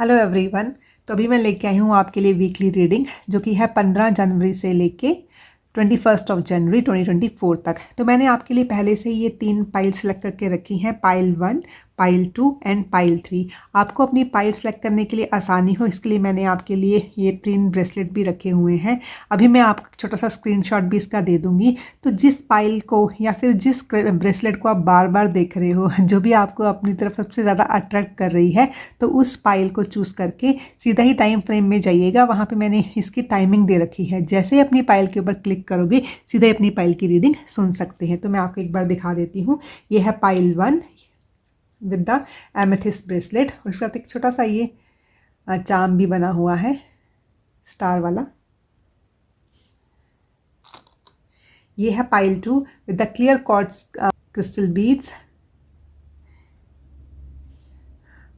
Hello everyone. तो अभी मैं लेके आई हूँ आपके लिए वीकली रीडिंग जो कि है 15 जनवरी से लेके 21 जनवरी 2024 तक। तो मैंने आपके लिए पहले से ये 3 पाइल सेलेक्ट करके रखी हैं, पाइल 1, पाइल 2 एंड पाइल 3। आपको अपनी पाइल सेलेक्ट करने के लिए आसानी हो इसके लिए मैंने आपके लिए ये 3 ब्रेसलेट भी रखे हुए हैं। अभी मैं आपको छोटा सा स्क्रीनशॉट भी इसका दे दूँगी। तो जिस पाइल को या फिर जिस ब्रेसलेट को आप बार बार देख रहे हो, जो भी आपको अपनी तरफ सबसे ज़्यादा अट्रैक्ट कर रही है, तो उस पाइल को चूज़ करके सीधा ही टाइम फ्रेम में जाइएगा। वहाँ पे मैंने इसकी टाइमिंग दे रखी है। जैसे ही अपनी पाइल के ऊपर क्लिक करोगे सीधे अपनी पाइल की रीडिंग सुन सकते हैं। तो मैं आपको एक बार दिखा देती हूँ। ये है pile 1 with the amethyst bracelet और इसके साथ एक छोटा सा ये चार्म भी बना हुआ है स्टार वाला। ये है pile 2 with the clear quartz crystal beads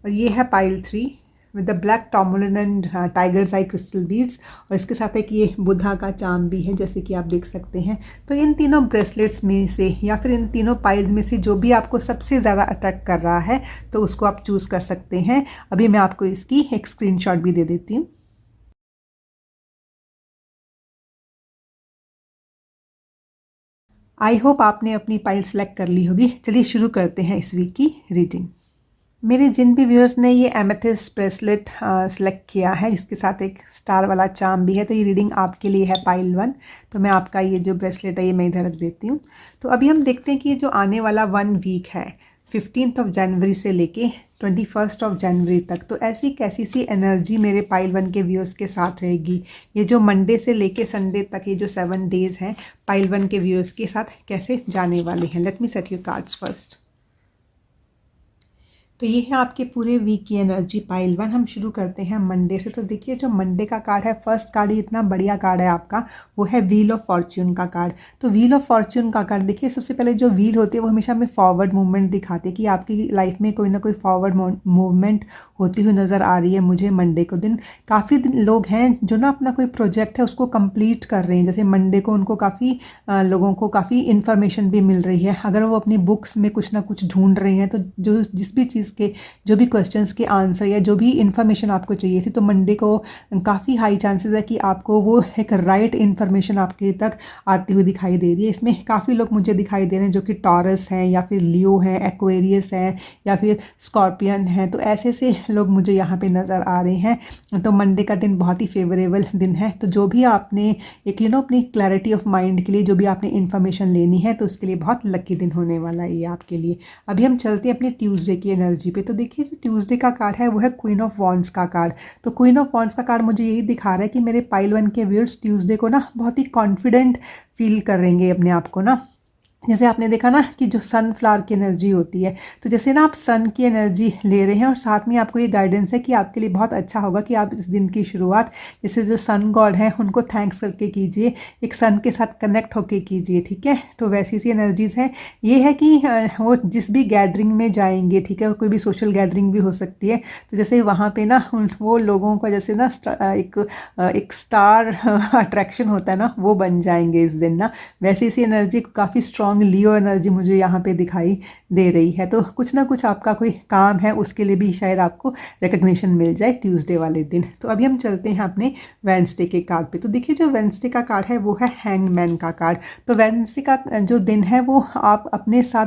और ये है pile 3 with the black tourmaline and tiger's eye crystal beads और इसके साथ एक ये बुद्धा का चार्म भी है जैसे कि आप देख सकते हैं। तो इन तीनों ब्रेसलेट्स में से या फिर इन तीनों पाइल्स में से जो भी आपको सबसे ज़्यादा अट्रैक्ट कर रहा है तो उसको आप चूज़ कर सकते हैं। अभी मैं आपको इसकी एक स्क्रीनशॉट भी दे देती हूँ। आई होप आपने अपनी पाइल सेलेक्ट कर ली होगी। चलिए शुरू करते हैं इस वीक की रीडिंग। मेरे जिन भी व्यूअर्स ने ये एमेथिस्ट ब्रेसलेट सेलेक्ट किया है जिसके साथ एक स्टार वाला चार्म भी है, तो ये रीडिंग आपके लिए है पाइल 1। तो मैं आपका ये जो ब्रेसलेट है ये मैं इधर रख देती हूँ। तो अभी हम देखते हैं कि ये जो आने वाला 1 वीक है 15 जनवरी से लेके 21 जनवरी तक, तो ऐसी कैसी सी एनर्जी मेरे पाइल 1 के व्यूअर्स के साथ रहेगी। ये जो मंडे से लेके संडे तक ये जो 7 डेज़ हैं पाइल 1 के व्यूअर्स के साथ कैसे जाने वाले हैं। Let me set your cards first. तो ये है आपके पूरे वीक की एनर्जी पाइल 1। हम शुरू करते हैं मंडे से। तो देखिए जो मंडे का कार्ड है, फर्स्ट कार्ड ही इतना बढ़िया कार्ड है आपका, वो है व्हील ऑफ फॉर्च्यून का कार्ड। तो व्हील ऑफ फॉर्च्यून का कार्ड देखिए, सबसे पहले जो व्हील होती है वो हमेशा हमें फॉरवर्ड मूवमेंट दिखाती है कि आपकी लाइफ में कोई ना कोई फॉरवर्ड मूवमेंट होती हुई नज़र आ रही है मुझे मंडे को दिन। काफ़ी लोग हैं जो ना अपना कोई प्रोजेक्ट है उसको कंप्लीट कर रहे हैं। जैसे मंडे को उनको काफ़ी लोगों को काफ़ी इन्फॉर्मेशन भी मिल रही है। अगर वो अपनी बुक्स में कुछ ना कुछ ढूंढ रहे हैं तो जो जिस भी चीज़ के जो भी क्वेश्चंस के आंसर या जो भी इन्फॉर्मेशन आपको चाहिए थी, तो मंडे को काफ़ी हाई चांसेस है कि आपको वो एक राइट इन्फॉर्मेशन आपके तक आती हुई दिखाई दे रही है। इसमें काफ़ी लोग मुझे दिखाई दे रहे हैं जो कि टॉरस हैं या फिर लियो हैं, एक्वेरियस हैं या फिर स्कॉर्पियन हैं। तो ऐसे से लोग मुझे यहाँ पे नज़र आ रहे हैं। तो मंडे का दिन बहुत ही फेवरेबल दिन है। तो जो भी आपने एक अपनी क्लैरिटी ऑफ माइंड के लिए जो भी आपने इन्फॉर्मेशन लेनी है तो उसके लिए बहुत लकी दिन होने वाला है ये आपके लिए। अभी हम चलते हैं अपनी ट्यूसडे की एनर्जी पे। तो देखिए जो ट्यूसडे का कार्ड है वो है क्वीन ऑफ वॉन्ड्स का कार्ड। तो क्वीन ऑफ वॉन्ड्स का कार्ड मुझे यही दिखा रहा है कि मेरे पाइल 1 के व्यूअर्स ट्यूसडे को ना बहुत ही कॉन्फिडेंट फील करेंगे अपने आप को ना। जैसे आपने देखा ना कि जो सनफ्लावर की एनर्जी होती है, तो जैसे ना आप सन की एनर्जी ले रहे हैं और साथ में आपको ये गाइडेंस है कि आपके लिए बहुत अच्छा होगा कि आप इस दिन की शुरुआत जैसे जो सन गॉड हैं उनको थैंक्स करके कीजिए, एक सन के साथ कनेक्ट होके कीजिए, ठीक है। तो वैसी सी एनर्जीज़ हैं। ये है कि वो जिस भी गैदरिंग में जाएंगे, ठीक है, कोई भी सोशल गैदरिंग भी हो सकती है, तो जैसे वहाँ पर ना वो लोगों का जैसे ना एक स्टार अट्रैक्शन होता है ना, वो बन जाएंगे इस दिन ना। वैसी सी एनर्जी काफ़ी स्ट्रॉन्ग लियो एनर्जी मुझे यहाँ पे दिखाई दे रही है। तो कुछ ना कुछ आपका कोई काम है उसके लिए भी शायद आपको रिकग्निशन मिल जाए ट्यूसडे वाले दिन। तो अभी हम चलते हैं अपने वेडनेसडे के कार्ड पे। तो देखिए जो वेडनेसडे का कार्ड है वो है हैंगमैन का कार्ड। तो वेडनेसडे का जो दिन है वो आप अपने साथ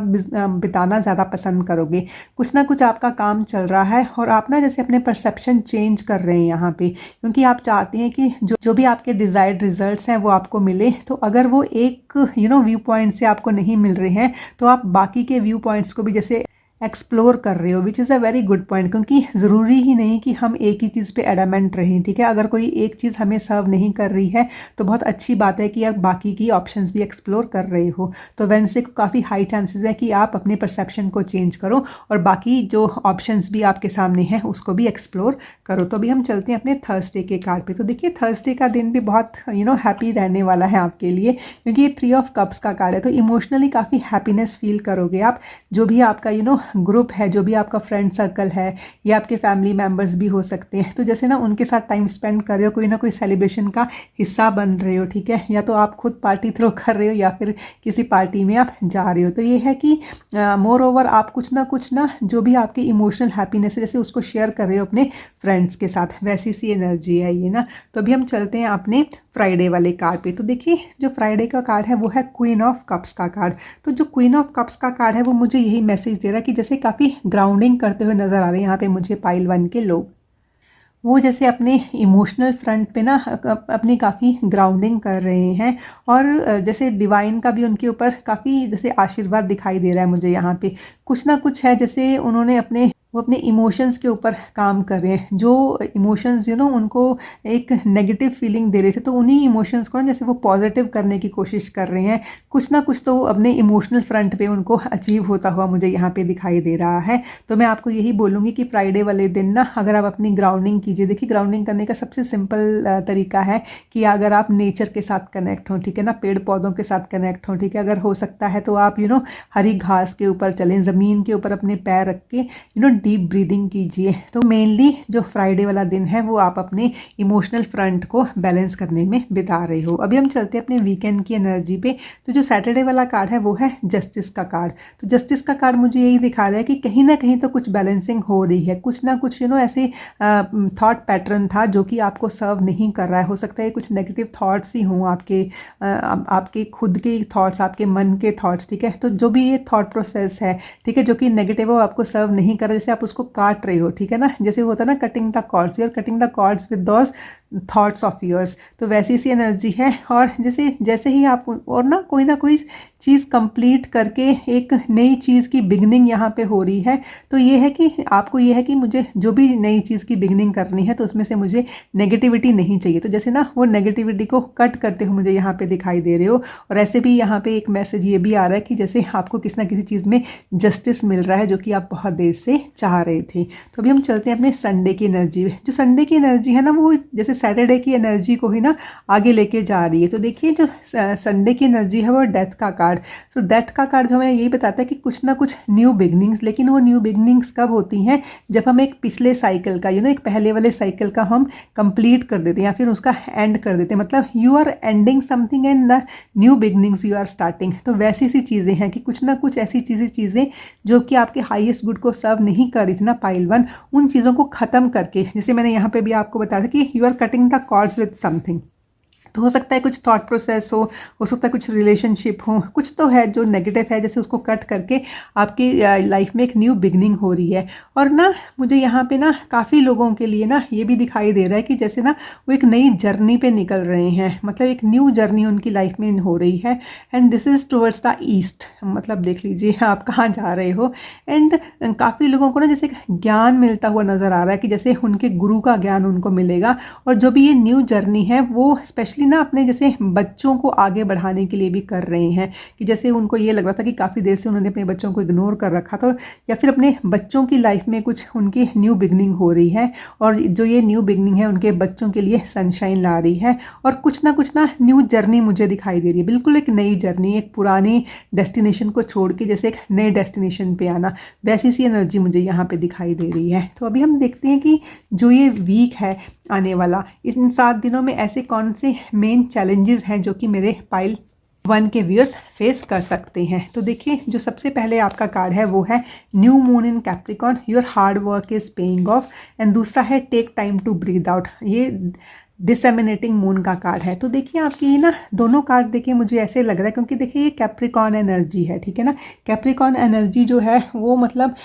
बिताना ज़्यादा पसंद करोगे। कुछ ना कुछ आपका काम चल रहा है और आप ना जैसे अपने परसेप्शन चेंज कर रहे हैं यहाँ पे, क्योंकि आप चाहते हैं कि जो भी आपके डिज़ायर्ड रिजल्ट्स हैं वो आपको मिले। तो अगर वो एक व्यू पॉइंट से आपको नहीं मिल रहे हैं तो आप बाकी के व्यू पॉइंट्स को भी जैसे एक्सप्लोर कर रहे हो, which is a very good point. क्योंकि ज़रूरी ही नहीं कि हम एक ही चीज़ पे एडामेंट रहें, ठीक है। अगर कोई एक चीज़ हमें सर्व नहीं कर रही है तो बहुत अच्छी बात है कि आप बाकी की ऑप्शंस भी एक्सप्लोर कर रहे हो। तो वेडनेसडे को काफ़ी हाई चांसेस है कि आप अपने परसेप्शन को चेंज करो और बाकी जो ऑप्शंस भी आपके सामने हैं उसको भी एक्सप्लोर करो। तो अभी हम चलते हैं अपने थर्सडे के कार्ड पे। तो देखिए थर्सडे का दिन भी बहुत हैप्पी रहने वाला है आपके लिए, क्योंकि ये 3 ऑफ कप्स का कार्ड है। तो इमोशनली काफ़ी हैप्पीनेस फील करोगे आप। जो भी आपका ग्रुप है, जो भी आपका फ्रेंड सर्कल है या आपके फैमिली मेम्बर्स भी हो सकते हैं, तो जैसे ना उनके साथ टाइम स्पेंड कर रहे हो, कोई ना कोई सेलिब्रेशन का हिस्सा बन रहे हो, ठीक है, या तो आप खुद पार्टी थ्रो कर रहे हो या फिर किसी पार्टी में आप जा रहे हो। तो ये है कि मोर ओवर आप कुछ ना जो भी आपकी इमोशनल हैप्पीनेस है जैसे उसको शेयर कर रहे हो अपने फ्रेंड्स के साथ, वैसी सी एनर्जी है ये ना। तो अभी हम चलते हैं अपने फ्राइडे वाले कार्ड पे। तो देखिए जो फ्राइडे का कार्ड है वो है क्वीन ऑफ कप्स का कार्ड। तो जो क्वीन ऑफ कप्स का कार्ड है वो मुझे यही मैसेज दे रहा है कि जैसे काफ़ी ग्राउंडिंग करते हुए नज़र आ रहे हैं यहाँ पे मुझे पाइल 1 के लोग। वो जैसे अपने इमोशनल फ्रंट पे ना अपनी काफ़ी ग्राउंडिंग कर रहे हैं, और जैसे डिवाइन का भी उनके ऊपर काफ़ी जैसे आशीर्वाद दिखाई दे रहा है मुझे यहाँ पे। कुछ ना कुछ है जैसे उन्होंने अपने इमोशंस के ऊपर काम कर रहे हैं, जो इमोशंस उनको एक नेगेटिव फीलिंग दे रहे थे, तो उन्हीं इमोशंस को ना जैसे वो पॉजिटिव करने की कोशिश कर रहे हैं। कुछ ना कुछ तो अपने इमोशनल फ्रंट पे उनको अचीव होता हुआ मुझे यहाँ पे दिखाई दे रहा है। तो मैं आपको यही बोलूँगी कि फ्राइडे वाले दिन ना अगर आप अपनी ग्राउंडिंग कीजिए। देखिए ग्राउंडिंग करने का सबसे सिंपल तरीका है कि अगर आप नेचर के साथ कनेक्ट हों, ठीक है ना, पेड़ पौधों के साथ कनेक्ट हों, ठीक है, अगर हो सकता है तो आप हरी घास के ऊपर चलें, ज़मीन के ऊपर अपने पैर रख के डीप ब्रीदिंग कीजिए। तो मेनली जो फ्राइडे वाला दिन है वो आप अपने इमोशनल फ्रंट को बैलेंस करने में बिता रहे हो। अभी हम चलते हैं अपने वीकेंड की एनर्जी पे। तो जो सैटरडे वाला कार्ड है वो है जस्टिस का कार्ड। तो जस्टिस का कार्ड मुझे यही दिखा रहा है कि कहीं ना कहीं तो कुछ बैलेंसिंग हो रही है, कुछ ना कुछ ऐसे थॉट पैटर्न था जो कि आपको सर्व नहीं कर रहा है। हो सकता है कुछ नेगेटिव थॉट्स ही हों आपके खुद के थॉट्स, आपके मन के थॉट्स, ठीक है। तो जो भी ये थॉट प्रोसेस है, ठीक है, जो कि नेगेटिव हो आपको सर्व नहीं कर रहा, जैसे आप उसको काट रहे हो, ठीक है ना, जैसे होता है ना cutting the cords, you are cutting the cords with those thoughts of yours. तो वैसी सी एनर्जी है। और जैसे ही आप और ना कोई चीज़ कंप्लीट करके एक नई चीज़ की बिगनिंग यहाँ पे हो रही है। तो ये है कि आपको ये है कि मुझे जो भी नई चीज़ की बिगनिंग करनी है तो उसमें से मुझे नेगेटिविटी नहीं चाहिए। तो जैसे ना वो नेगेटिविटी को कट करते हुए मुझे यहाँ पे दिखाई दे रहे हो। और ऐसे भी यहाँ पे एक मैसेज ये भी आ रहा है कि जैसे आपको किसी ना किसी चीज़ में जस्टिस मिल रहा है जो कि आप बहुत देर से चाह रहे थे। तो अभी हम चलते हैं अपने संडे की एनर्जी में। जो संडे की एनर्जी है ना वो जैसे सैटरडे की एनर्जी को ही ना आगे लेके जा रही है। तो देखिए जो संडे की एनर्जी है वो डेथ का कार्ड। तो डेथ का कार्ड हमें यही बताता है कि कुछ ना कुछ न्यू बिगनिंग्स, लेकिन वो न्यू बिगनिंग्स कब होती हैं, जब हम एक पिछले साइकिल का एक पहले वाले साइकिल का हम कंप्लीट कर देते हैं या फिर उसका एंड कर देते हैं। मतलब you are ending something and the new beginnings you are starting. तो वैसी सी चीज़ें हैं कि कुछ ना कुछ ऐसी चीज़ें जो कि आपके हाईएस्ट गुड को सर्व नहीं कर रही थी ना पाइल 1, उन चीज़ों को ख़त्म करके, जैसे मैंने यहाँ पे भी आपको बताया था कि you are cutting the cords with something. तो हो सकता है कुछ थॉट प्रोसेस हो सकता है कुछ रिलेशनशिप हो, कुछ तो है जो नेगेटिव है, जैसे उसको कट करके आपकी लाइफ में एक न्यू बिगनिंग हो रही है। और ना मुझे यहाँ पे ना काफ़ी लोगों के लिए ना ये भी दिखाई दे रहा है कि जैसे ना वो एक नई जर्नी पे निकल रहे हैं, मतलब एक न्यू जर्नी उनकी लाइफ में हो रही है। And this is towards the east, मतलब देख लीजिए आप कहाँ जा रहे हो। एंड काफ़ी लोगों को ना जैसे ज्ञान मिलता हुआ नज़र आ रहा है कि जैसे उनके गुरु का ज्ञान उनको मिलेगा। और जो भी ये न्यू जर्नी है वो स्पेशली ना अपने जैसे बच्चों को आगे बढ़ाने के लिए भी कर रहे हैं, कि जैसे उनको ये लग रहा था कि काफ़ी देर से उन्होंने अपने बच्चों को इग्नोर कर रखा था, या फिर अपने बच्चों की लाइफ में कुछ उनकी न्यू बिगनिंग हो रही है। और जो ये न्यू बिगनिंग है उनके बच्चों के लिए सनशाइन ला रही है। और कुछ ना न्यू जर्नी मुझे दिखाई दे रही है, बिल्कुल एक नई जर्नी, एक पुरानी डेस्टिनेशन को छोड़ के जैसे एक नए डेस्टिनेशन पे आना, वैसी सी एनर्जी मुझे यहाँ पे दिखाई दे रही है। तो अभी हम देखते हैं कि जो ये वीक है आने वाला, इन 7 दिनों में ऐसे कौन से मेन चैलेंजेस हैं जो कि मेरे पाइल 1 के व्यूअर्स फेस कर सकते हैं। तो देखिए जो सबसे पहले आपका कार्ड है वो है new moon in Capricorn, your hard work is paying off. And दूसरा है take time to breathe out, ये डिसेमिनेटिंग मून का कार्ड है। तो देखिए आपकी ना दोनों कार्ड देखिए मुझे ऐसे लग रहा है, क्योंकि देखिए ये कैप्रिकॉन एनर्जी है, ठीक है ना। कैप्रिकॉन एनर्जी जो है वो मतलब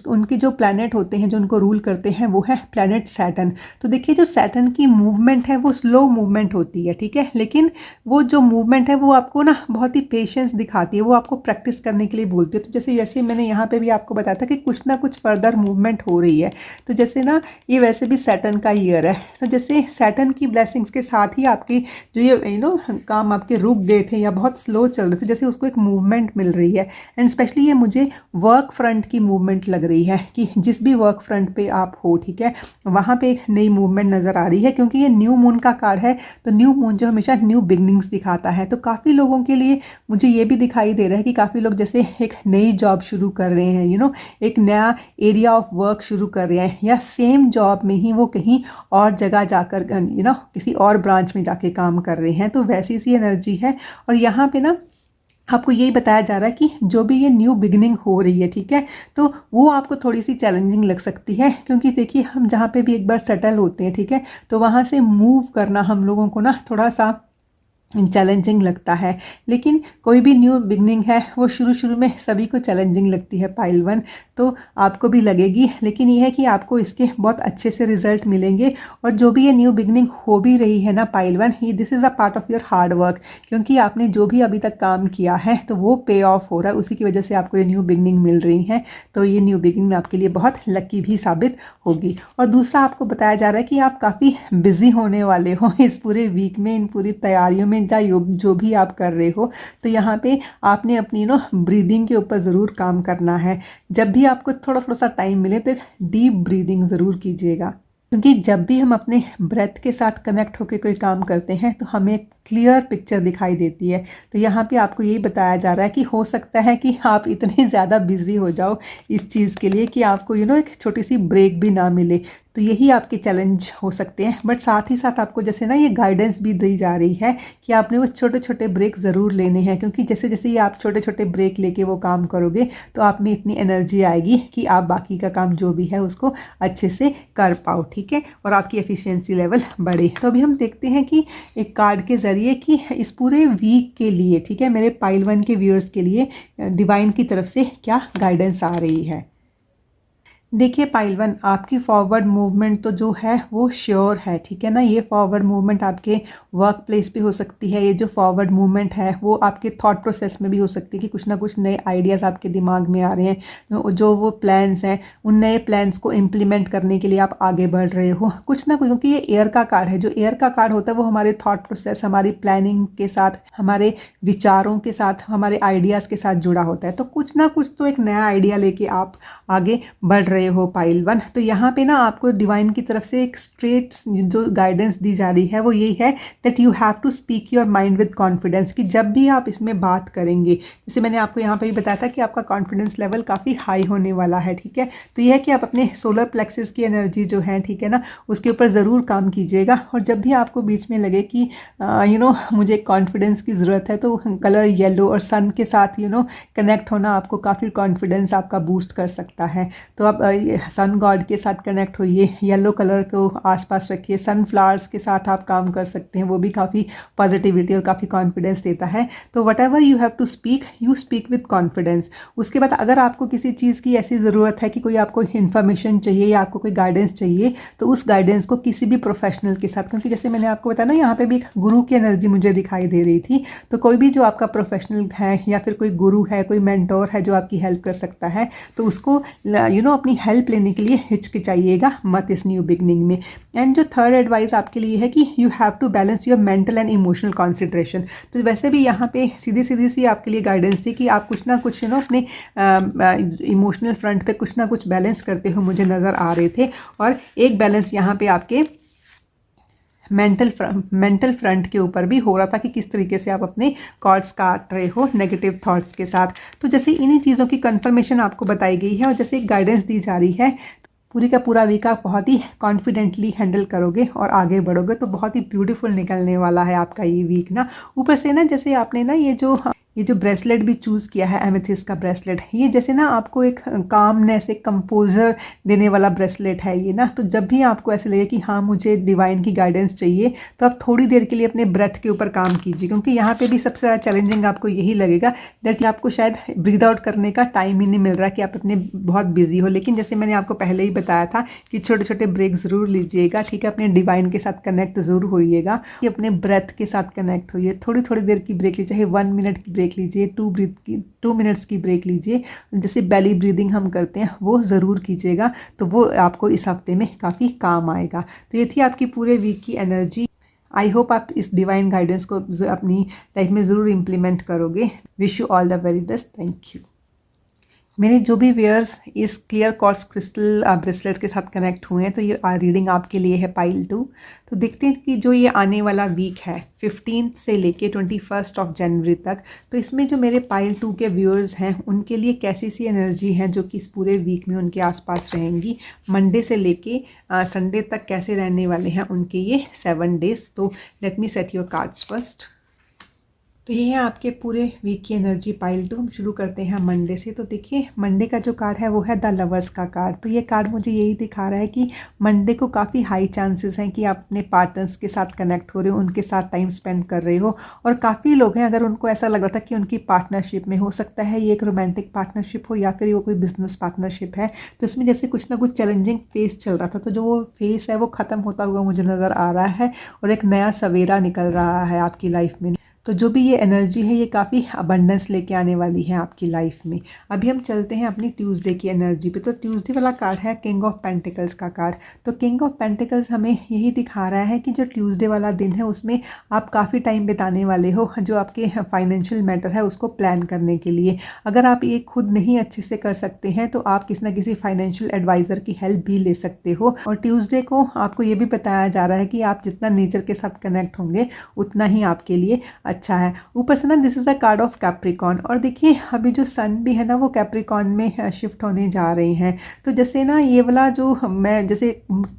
उनके जो प्लैनेट होते हैं जो उनको रूल करते हैं वो है प्लैनेट सैटर्न। तो देखिए जो सैटर्न की मूवमेंट है वो स्लो मूवमेंट होती है, ठीक है, लेकिन वो जो मूवमेंट है वो आपको ना बहुत ही पेशेंस दिखाती है, वो आपको प्रैक्टिस करने के लिए बोलती है। तो जैसे मैंने यहाँ पे भी आपको बताया था कि कुछ ना कुछ फर्दर मूवमेंट हो रही है। तो जैसे ना ये वैसे भी सैटर्न का ईयर है, तो जैसे सैटर्न की ब्लेसिंग्स के साथ ही आपकी जो ये काम आपके रुक गए थे या बहुत स्लो चल रहे थे, जैसे उसको एक मूवमेंट मिल रही है। एंड स्पेशली ये मुझे वर्क फ्रंट की मूवमेंट लग रही है कि जिस भी वर्क फ्रंट पे आप हो, ठीक है, वहाँ पे एक नई मूवमेंट नज़र आ रही है, क्योंकि ये न्यू मून का कार्ड है। तो न्यू मून जो हमेशा न्यू बिगनिंग्स दिखाता है, तो काफ़ी लोगों के लिए मुझे ये भी दिखाई दे रहा है कि काफ़ी लोग जैसे एक नई जॉब शुरू कर रहे हैं, एक नया एरिया ऑफ वर्क शुरू कर रहे हैं, या सेम जॉब में ही वो कहीं और जगह जाकर किसी और ब्रांच में जाके काम कर रहे हैं। तो वैसी सी एनर्जी है। और यहाँ पे ना आपको यही बताया जा रहा है कि जो भी ये न्यू बिगनिंग हो रही है, ठीक है, तो वो आपको थोड़ी सी चैलेंजिंग लग सकती है, क्योंकि देखिए हम जहाँ पे भी एक बार सेटल होते हैं, ठीक है, तो वहाँ से मूव करना हम लोगों को ना थोड़ा सा चैलेंजिंग लगता है। लेकिन कोई भी न्यू बिगनिंग है वो शुरू शुरू में सभी को चैलेंजिंग लगती है पाइल 1, तो आपको भी लगेगी। लेकिन ये है कि आपको इसके बहुत अच्छे से रिजल्ट मिलेंगे। और जो भी ये न्यू बिगनिंग हो भी रही है ना pile 1, he this is a part of your hard work, क्योंकि आपने जो भी अभी तक काम किया है तो वो पे ऑफ हो रहा है, उसी की वजह से आपको ये न्यू बिगनिंग मिल रही है। तो ये न्यू बिगनिंग आपके लिए बहुत लकी भी साबित होगी। और दूसरा आपको बताया जा रहा है कि आप काफ़ी बिजी होने वाले हो इस पूरे वीक में, इन पूरी तैयारियों में, चाहे जो भी आप कर रहे हो। तो यहाँ पे आपने अपनी ब्रीदिंग के ऊपर ज़रूर काम करना है। जब भी आपको थोड़ा थोड़ा सा टाइम मिले तो एक डीप ब्रीदिंग ज़रूर कीजिएगा, क्योंकि जब भी हम अपने ब्रेथ के साथ कनेक्ट होकर कोई काम करते हैं तो हमें क्लियर पिक्चर दिखाई देती है। तो यहाँ पे आपको यही बताया जा रहा है कि हो सकता है कि आप इतने ज़्यादा बिजी हो जाओ इस चीज़ के लिए कि आपको एक छोटी सी ब्रेक भी ना मिले। तो यही आपके चैलेंज हो सकते हैं। बट साथ ही साथ आपको जैसे ना ये गाइडेंस भी दी जा रही है कि आपने वो छोटे छोटे ब्रेक ज़रूर लेने हैं, क्योंकि जैसे जैसे ये आप छोटे छोटे ब्रेक लेके वो काम करोगे तो आप में इतनी एनर्जी आएगी कि आप बाकी का काम जो भी है उसको अच्छे से कर पाओ, ठीक है, और आपकी एफिशिएंसी लेवल बढ़े। तो अभी हम देखते हैं कि एक कार्ड के ज़रिए कि इस पूरे वीक के लिए, ठीक है, मेरे पाइल 1 के व्यूअर्स के लिए डिवाइन की तरफ से क्या गाइडेंस आ रही है। देखिए पाइल 1, आपकी फॉरवर्ड मूवमेंट तो जो है वो श्योर है, ठीक है ना। ये फॉरवर्ड मूवमेंट आपके वर्क प्लेस पे हो सकती है। ये जो फॉरवर्ड मूवमेंट है वो आपके थॉट प्रोसेस में भी हो सकती है कि कुछ ना कुछ नए आइडियाज़ आपके दिमाग में आ रहे हैं, जो वो प्लान्स हैं उन नए प्लान्स को इम्प्लीमेंट करने के लिए आप आगे बढ़ रहे हो कुछ ना कुछ। क्योंकि ये एयर का कार्ड है, जो एयर का कार्ड होता है वो हमारे थॉट प्रोसेस, हमारी प्लानिंग के साथ, हमारे विचारों के साथ, हमारे आइडियाज़ के साथ जुड़ा होता है। तो कुछ ना कुछ तो एक नया आइडिया लेके आप आगे बढ़ रहे हो पाइल 1। तो यहाँ पे ना आपको डिवाइन की तरफ से एक स्ट्रेट जो गाइडेंस दी जा रही है वो यही है that you have to speak your mind with confidence, कि जब भी आप इसमें बात करेंगे, जैसे मैंने आपको यहाँ पे भी बताया था कि आपका कॉन्फिडेंस लेवल काफ़ी हाई होने वाला है, ठीक है। तो यह है कि आप अपने सोलर प्लेक्सिस की एनर्जी जो है, ठीक है ना, उसके ऊपर ज़रूर काम कीजिएगा। और जब भी आपको बीच में लगे कि मुझे कॉन्फिडेंस की ज़रूरत है, तो कलर येलो और सन के साथ कनेक्ट होना आपको काफ़ी कॉन्फिडेंस आपका बूस्ट कर सकता है। तो आप सन गॉड के साथ कनेक्ट होइए, येलो कलर को आसपास रखिए, सनफ्लावर्स के साथ आप काम कर सकते हैं, वो भी काफ़ी पॉजिटिविटी और काफ़ी कॉन्फिडेंस देता है। तो whatever you have to speak, you speak with confidence. उसके बाद अगर आपको किसी चीज़ की ऐसी ज़रूरत है कि कोई आपको इन्फॉर्मेशन चाहिए या आपको कोई गाइडेंस चाहिए, तो उस गाइडेंस को किसी भी प्रोफेशनल के साथ, क्योंकि जैसे मैंने आपको बताया ना यहाँ पे भी एक गुरु की एनर्जी मुझे दिखाई दे रही थी, तो कोई भी जो आपका प्रोफेशनल है या फिर कोई गुरु है, कोई मेंटोर है जो आपकी हेल्प कर सकता है, तो उसको अपनी हेल्प लेने के लिए हिचकिचाइएगा मत इस न्यू बिगनिंग में। एंड जो थर्ड एडवाइस आपके लिए है कि you have to balance your mental and emotional concentration. तो वैसे भी यहाँ पे सीधी सीधी सी आपके लिए गाइडेंस थी कि आप कुछ ना कुछ अपने इमोशनल फ्रंट पे कुछ ना कुछ बैलेंस करते हो मुझे नज़र आ रहे थे। और एक बैलेंस यहाँ पे आपके मेंटल फ्रंट के ऊपर भी हो रहा था कि किस तरीके से आप अपने कॉर्ड्स काट रहे हो नेगेटिव थॉट्स के साथ। तो जैसे इन्हीं चीज़ों की कंफर्मेशन आपको बताई गई है और जैसे एक गाइडेंस दी जा रही है, पूरी का पूरा वीक आप बहुत ही कॉन्फिडेंटली हैंडल करोगे और आगे बढ़ोगे, तो बहुत ही ब्यूटीफुल निकलने वाला है आपका ये वीक ना। ऊपर से ना जैसे आपने ना ये जो ब्रेसलेट भी चूज़ किया है, एमेथिस्ट का ब्रेसलेट, ये जैसे ना आपको एक कामनेस, एक कंपोजर देने वाला ब्रेसलेट है ये ना। तो जब भी आपको ऐसे लगे कि हाँ मुझे डिवाइन की गाइडेंस चाहिए, तो आप थोड़ी देर के लिए अपने ब्रेथ के ऊपर काम कीजिए, क्योंकि यहाँ पे भी सबसे ज़्यादा चैलेंजिंग आपको यही लगेगा दैट आपको शायद ब्रीद आउट करने का टाइम ही नहीं मिल रहा कि आप अपने बहुत बिजी हो। लेकिन जैसे मैंने आपको पहले ही बताया था कि छोटे छोटे ब्रेक ज़रूर लीजिएगा, ठीक है, अपने डिवाइन के साथ कनेक्ट ज़रूर होइएगा, कि अपने ब्रेथ के साथ कनेक्ट होइए, थोड़ी थोड़ी देर की ब्रेक लीजिए, चाहे 1 मिनट की ब्रेक लीजिए, 2 मिनट्स की ब्रेक लीजिए। जैसे बेली ब्रीदिंग हम करते हैं वो ज़रूर कीजिएगा, तो वो आपको इस हफ्ते में काफ़ी काम आएगा। तो ये थी आपकी पूरे वीक की एनर्जी। आई होप आप इस डिवाइन गाइडेंस को अपनी लाइफ में ज़रूर इम्प्लीमेंट करोगे। Wish you all the very best. Thank you. मेरे जो भी वेयर्स इस क्लियर क्वार्ट्ज क्रिस्टल ब्रेसलेट के साथ कनेक्ट हुए हैं, तो ये रीडिंग आपके लिए है पाइल 2। तो देखते हैं कि जो ये आने वाला वीक है 15 से लेके 21 जनवरी तक, तो इसमें जो मेरे पाइल 2 के व्यूअर्स हैं उनके लिए कैसी सी एनर्जी है जो कि इस पूरे वीक में उनके आसपास रहेंगी। मंडे से लेके संडे तक कैसे रहने वाले हैं उनके ये 7 डेज। तो let me set your cards first. तो ये है आपके पूरे वीक की एनर्जी पाइल 2। हम शुरू करते हैं मंडे से। तो देखिए मंडे का जो कार्ड है वो है द लवर्स का कार्ड। तो ये कार्ड मुझे यही दिखा रहा है कि मंडे को काफ़ी हाई चांसेस हैं कि आप अपने पार्टनर्स के साथ कनेक्ट हो रहे हो, उनके साथ टाइम स्पेंड कर रहे हो। और काफ़ी लोग हैं, अगर उनको ऐसा लग रहा था कि उनकी पार्टनरशिप में, हो सकता है ये एक रोमांटिक पार्टनरशिप हो या फिर वो कोई बिजनेस पार्टनरशिप है, तो इसमें जैसे कुछ ना कुछ चैलेंजिंग फेस चल रहा था, तो जो वो फेस है वो ख़त्म होता हुआ मुझे नज़र आ रहा है और एक नया सवेरा निकल रहा है आपकी लाइफ में। तो जो भी ये एनर्जी है ये काफ़ी अबंडेंस लेके आने वाली है आपकी लाइफ में। अभी हम चलते हैं अपनी ट्यूसडे की एनर्जी पे। तो ट्यूसडे वाला कार्ड है किंग ऑफ पेंटिकल्स का कार्ड। तो किंग ऑफ पेंटिकल्स हमें यही दिखा रहा है कि जो ट्यूसडे वाला दिन है उसमें आप काफ़ी टाइम बिताने वाले हो जो आपके फाइनेंशियल मैटर है उसको प्लान करने के लिए। अगर आप ये खुद नहीं अच्छे से कर सकते हैं तो आप किसी न किसी फाइनेंशियल एडवाइज़र की हेल्प भी ले सकते हो। और ट्यूसडे को आपको ये भी बताया जा रहा है कि आप जितना नेचर के साथ कनेक्ट होंगे उतना ही आपके लिए अच्छा है। ऊपर से ना this is a card of Capricorn. और देखिए अभी जो सन भी है ना वो कैप्रिकॉन में शिफ्ट होने जा रहे हैं। तो जैसे ना ये वाला जो मैं जैसे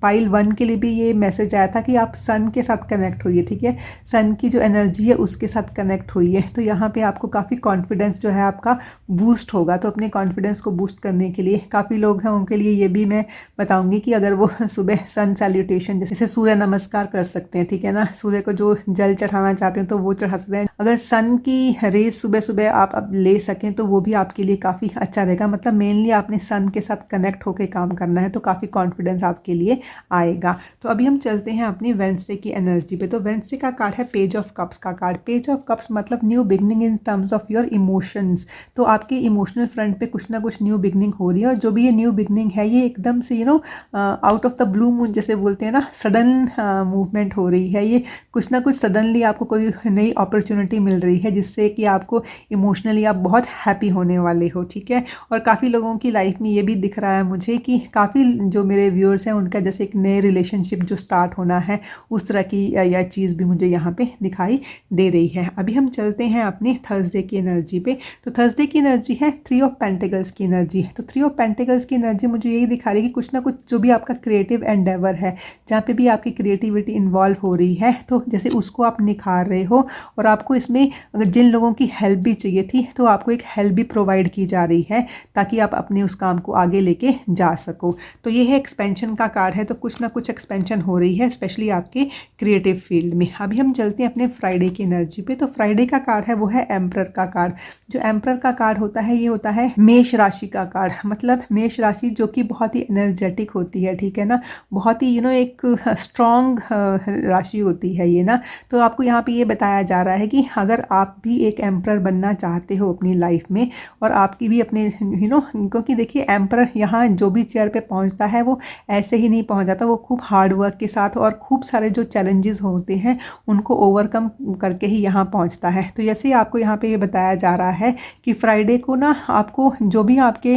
पाइल 1 के लिए भी ये मैसेज आया था कि आप सन के साथ कनेक्ट होइए, ठीक है, सन की जो एनर्जी है उसके साथ कनेक्ट होइए। तो यहाँ पे आपको काफ़ी कॉन्फिडेंस जो है आपका बूस्ट होगा। तो अपने कॉन्फिडेंस को बूस्ट करने के लिए काफ़ी लोग हैं उनके लिए ये भी मैं बताऊँगी कि अगर वो सुबह सन सैल्यूटेशन जैसे सूर्य नमस्कार कर सकते हैं, ठीक है ना, सूर्य को जो जल चढ़ाना चाहते हैं तो वो चढ़ा सकते हैं। अगर सन की रेज सुबह सुबह आप अब ले सकें तो वो भी आपके लिए काफ़ी अच्छा रहेगा। मतलब मेनली आपने सन के साथ कनेक्ट होकर काम करना है, तो काफ़ी कॉन्फिडेंस आपके लिए आएगा। तो अभी हम चलते हैं अपनी वेडनेसडे की एनर्जी पे। तो वेडनेसडे का कार्ड है पेज ऑफ कप्स का कार्ड। पेज ऑफ कप्स मतलब new beginning in terms of your emotions. तो आपके इमोशनल फ्रंट पे कुछ ना कुछ न्यू बिगनिंग हो रही है। और जो भी ये न्यू बिगनिंग है ये एकदम से out of the blue moon जैसे बोलते हैं ना, सडन मूवमेंट हो रही है। ये कुछ ना कुछ सडनली आपको कोई नई अपॉर्चुनिटी मिल रही है जिससे कि आपको इमोशनली आप बहुत हैप्पी होने वाले हो, ठीक है। और काफ़ी लोगों की लाइफ में ये भी दिख रहा है मुझे कि काफ़ी जो मेरे व्यूअर्स हैं उनका जैसे एक नए रिलेशनशिप जो स्टार्ट होना है उस तरह की यह चीज़ भी मुझे यहाँ पे दिखाई दे रही है। अभी हम चलते हैं अपनी थर्सडे की एनर्जी पे। तो थर्सडे की एनर्जी है 3 ऑफ पेंटिकल्स की एनर्जी। तो 3 ऑफ पेंटिकल्स की एनर्जी मुझे यही दिखा रही है कि कुछ ना कुछ जो भी आपका क्रिएटिव एंडेवर है, जहाँ पे भी आपकी क्रिएटिविटी इन्वॉल्व हो रही है, तो जैसे उसको आप निखार रहे हो। और आपको इसमें अगर जिन लोगों की हेल्प भी चाहिए थी तो आपको एक हेल्प भी प्रोवाइड की जा रही है ताकि आप अपने उस काम को आगे लेके जा सको। तो ये है एक्सपेंशन का कार्ड है। तो कुछ ना कुछ एक्सपेंशन हो रही है स्पेशली आपके क्रिएटिव फील्ड में। अभी हम चलते हैं अपने फ्राइडे की एनर्जी पे। तो फ्राइडे का कार्ड है वो है एम्परर का कार्ड। जो एम्परर का कार्ड होता है ये होता है मेष राशि का कार्ड। मतलब मेष राशि जो कि बहुत ही एनर्जेटिक होती है, ठीक है ना, बहुत ही एक स्ट्रॉन्ग राशि होती है ये ना। तो आपको यहाँ पे ये बताया जा रहा है कि अगर आप भी एक एम्परर बनना चाहते हो अपनी लाइफ में और आपकी भी अपने क्योंकि देखिए एम्परर यहाँ जो भी चेयर पे पहुँचता है वो ऐसे ही नहीं पहुँच जाता, वो खूब हार्ड वर्क के साथ और खूब सारे जो चैलेंजेस होते हैं उनको ओवरकम करके ही यहाँ पहुँचता है। तो जैसे आपको यहाँ पे ये बताया जा रहा है कि फ्राइडे को ना आपको जो भी आपके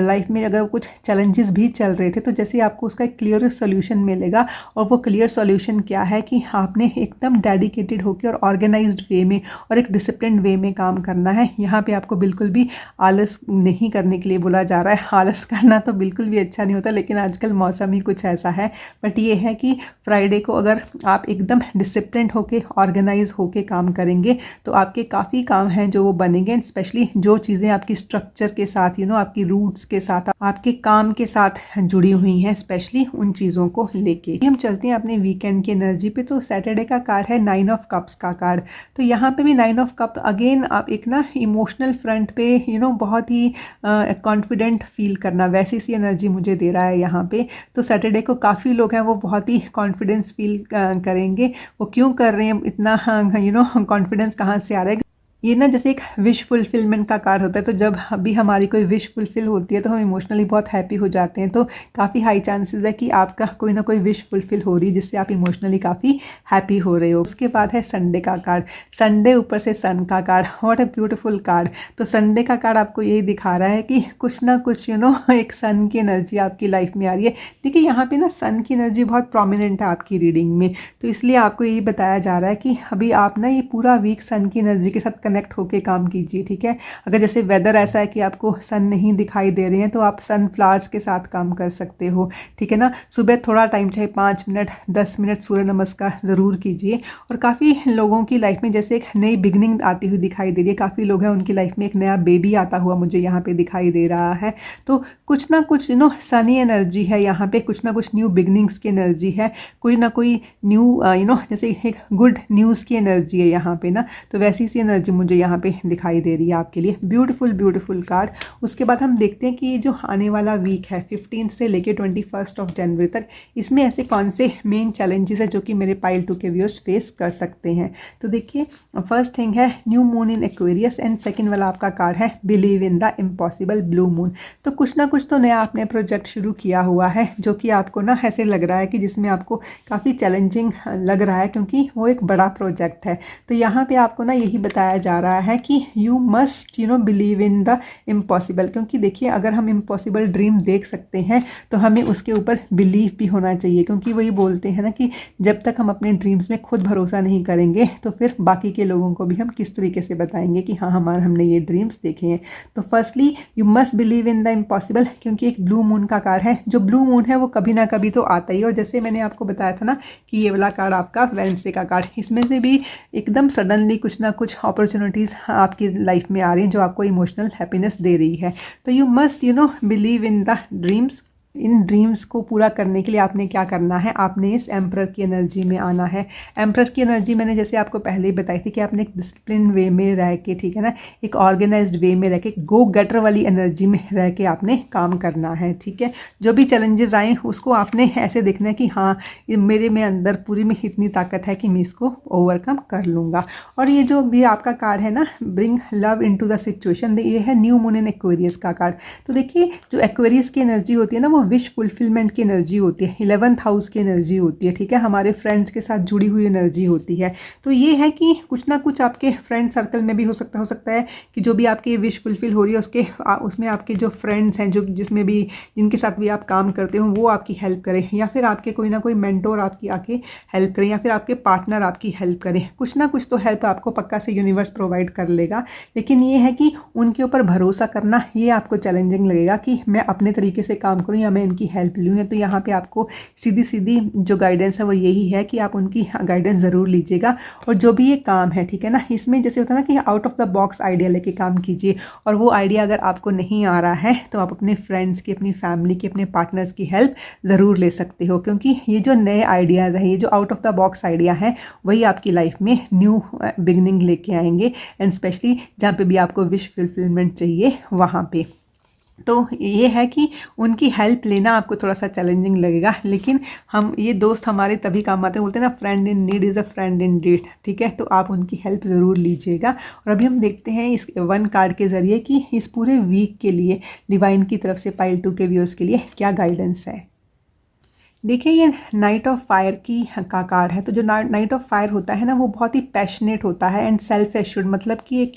लाइफ में अगर कुछ चैलेंजेस भी चल रहे थे तो जैसे आपको उसका एक क्लियर सोल्यूशन मिलेगा। और वो क्लियर सोल्यूशन क्या है कि आपने एकदम डेडिकेटेड होकर और ऑर्गेनाइज्ड वे में और एक डिसिप्लिन वे में काम करना है। यहाँ पे आपको बिल्कुल भी आलस नहीं करने के लिए बोला जा रहा है। आलस करना तो बिल्कुल भी अच्छा नहीं होता, लेकिन आजकल मौसम ही कुछ ऐसा है। बट ये है कि फ्राइडे को अगर आप एकदम डिसिप्लिन होके ऑर्गेनाइज होके काम करेंगे तो आपके काफ़ी काम हैं जो वो बनेंगे। स्पेशली जो चीज़ें आपकी स्ट्रक्चर के साथ आपकी रूट्स के साथ आपके काम के साथ जुड़ी हुई हैं, स्पेशली उन चीज़ों को लेके। हम चलते हैं अपने वीकेंड की एनर्जी पे। तो सैटरडे का कार्ड है 9 ऑफ कप्स का कार्ड। तो यहाँ पे भी 9 ऑफ कप अगेन आप एक ना इमोशनल फ्रंट पे बहुत ही कॉन्फिडेंट फील करना, वैसी सी एनर्जी मुझे दे रहा है यहाँ पे। तो सैटरडे को काफ़ी लोग हैं वो बहुत ही कॉन्फिडेंस फील करेंगे। वो क्यों कर रहे हैं इतना, कॉन्फिडेंस कहाँ से आ रहा है? ये ना जैसे एक विश फुलफिलमेंट का कार्ड होता है, तो जब अभी हमारी कोई विश फुलफिल होती है तो हम इमोशनली बहुत हैप्पी हो जाते हैं। तो काफ़ी हाई चांसेस है कि आपका कोई ना कोई विश फुलफिल हो रही है जिससे आप इमोशनली काफ़ी हैप्पी हो रहे हो। उसके बाद है संडे का कार्ड, संडे ऊपर से सन का card, what a beautiful card. तो संडे का कार्ड आपको यही दिखा रहा है कि कुछ ना कुछ एक सन की एनर्जी आपकी लाइफ में आ रही है। देखिए यहाँ पे ना सन की एनर्जी बहुत प्रोमिनेंट है आपकी रीडिंग में, तो इसलिए आपको यही बताया जा रहा है कि अभी आप ना ये पूरा वीक सन की एनर्जी के साथ कनेक्ट होकर काम कीजिए, ठीक है। अगर जैसे वेदर ऐसा है कि आपको सन नहीं दिखाई दे रहे हैं तो आप सनफ्लावर्स के साथ काम कर सकते हो, ठीक है ना। सुबह थोड़ा टाइम, चाहे 5 मिनट 10 मिनट सूर्य नमस्कार ज़रूर कीजिए। और काफ़ी लोगों की लाइफ में जैसे एक नई बिगनिंग आती हुई दिखाई दे रही है, काफ़ी लोग हैं उनकी लाइफ में एक नया बेबी आता हुआ मुझे यहाँ पे दिखाई दे रहा है। तो कुछ ना कुछ सनी एनर्जी है यहाँ पे, कुछ ना कुछ न्यू बिगनिंग्स की एनर्जी है, कोई ना कोई न्यू जैसे एक गुड न्यूज़ की एनर्जी है यहाँ पे ना। तो वैसी सी एनर्जी मुझे यहाँ पे दिखाई दे रही है आपके लिए। Beautiful beautiful card. उसके बाद हम देखते हैं कि ये जो आने वाला वीक है 15 से लेके 21 जनवरी तक, इसमें ऐसे कौन से मेन चैलेंजेस है जो कि मेरे पाइल 2 के व्यूअर्स फेस कर सकते हैं। तो देखिए, फर्स्ट थिंग है new moon in Aquarius, and second वाला आपका कार्ड है believe in the impossible blue moon. तो कुछ ना कुछ तो नया आपने प्रोजेक्ट शुरू किया हुआ है जो कि आपको ना ऐसे लग रहा है कि जिसमें आपको काफ़ी चैलेंजिंग लग रहा है, क्योंकि वो एक बड़ा प्रोजेक्ट है। तो यहाँ पे आपको ना यही बताया जा रहा है कि you must believe in the impossible, क्योंकि देखिए अगर हम इम्पॉसिबल ड्रीम देख सकते हैं तो हमें उसके ऊपर बिलीव भी होना चाहिए, क्योंकि वही बोलते हैं ना कि जब तक हम अपने ड्रीम्स में खुद भरोसा नहीं करेंगे तो फिर बाकी के लोगों को भी हम किस तरीके से बताएंगे कि हाँ हमने ये ड्रीम्स देखे हैं। तो firstly you must believe in the impossible, क्योंकि एक ब्लू मून का कार्ड है। जो ब्लू मून है वो कभी ना कभी तो आता ही है, और जैसे मैंने आपको बताया था ना कि ये वाला कार्ड आपका वेडनेसडे का कार्ड, इसमें से भी एकदम सडनली कुछ ना कुछ अपॉर्चुनिटीज़ आपकी लाइफ में आ रही हैं जो आपको इमोशनल हैप्पीनेस दे रही है। तो you must believe in the dreams. In dreams को पूरा करने के लिए आपने क्या करना है, आपने इस एम्परर की एनर्जी में आना है। एम्परर की एनर्जी मैंने जैसे आपको पहले ही बताई थी कि आपने एक डिसिप्लिन वे में रह के, ठीक है ना, एक ऑर्गेनाइज्ड वे में रह के, गो गेटर वाली एनर्जी में रह के आपने काम करना है, ठीक है। जो भी चैलेंजेस आए उसको आपने ऐसे देखना है कि हाँ ये मेरे में अंदर पूरी में इतनी ताकत है कि मैं इसको ओवरकम कर लूँगा। और ये जो भी आपका कार्ड है ना, bring love into the situation, ये है न्यू मून इन एक्वेरियस का कार्ड। तो देखिए जो एक्वेरियस की एनर्जी होती है ना वो विश फुलफिलमेंट की एनर्जी होती है, 11th हाउस की एनर्जी होती है, ठीक है, हमारे फ्रेंड्स के साथ जुड़ी हुई एनर्जी होती है। तो ये है कि कुछ ना कुछ आपके फ्रेंड सर्कल में भी हो सकता है कि जो भी आपकी विश फुलफिल हो रही है उसमें आपके जो फ्रेंड्स हैं, जो जिसमें भी जिनके साथ भी आप काम करते हो वो आपकी हेल्प करें, या फिर आपके कोई ना कोई मेंटोर आपकी आके हेल्प करें, या फिर आपके पार्टनर आपकी हेल्प करें। कुछ ना कुछ तो हेल्प आपको पक्का से यूनिवर्स प्रोवाइड कर लेगा, लेकिन ये है कि उनके ऊपर भरोसा करना ये आपको चैलेंजिंग लगेगा कि मैं अपने तरीके से काम करूँ या मैं इनकी हेल्प लूँ। तो यहाँ पे आपको सीधी सीधी जो गाइडेंस है वो यही है कि आप उनकी गाइडेंस ज़रूर लीजिएगा। और जो भी ये काम है, ठीक है ना, इसमें जैसे होता है ना कि out of the box idea लेके काम कीजिए। और वो आइडिया अगर आपको नहीं आ रहा है तो आप अपने फ्रेंड्स की, अपनी फैमिली की, अपने पार्टनर्स की हेल्प ज़रूर ले सकते हो, क्योंकि ये जो नए आइडियाज़ हैं, ये जो out of the box idea है वही आपकी लाइफ में न्यू बिगनिंग लेके आएंगे, एंड स्पेशली जहाँ पे भी आपको विश फुलफिलमेंट चाहिए वहाँ पे। तो ये है कि उनकी हेल्प लेना आपको थोड़ा सा चैलेंजिंग लगेगा, लेकिन हम ये दोस्त हमारे तभी काम आते हैं, बोलते हैं ना friend in need is a friend indeed, ठीक है। तो आप उनकी हेल्प ज़रूर लीजिएगा। और अभी हम देखते हैं इस 1 कार्ड के ज़रिए कि इस पूरे वीक के लिए डिवाइन की तरफ से पाइल 2 के व्यूअर्स के लिए क्या गाइडेंस है। देखिए ये नाइट ऑफ फायर की का कार्ड है। तो जो नाइट ऑफ फायर होता है ना वो बहुत ही पैशनेट होता है एंड सेल्फ एश्योर्ड, मतलब कि एक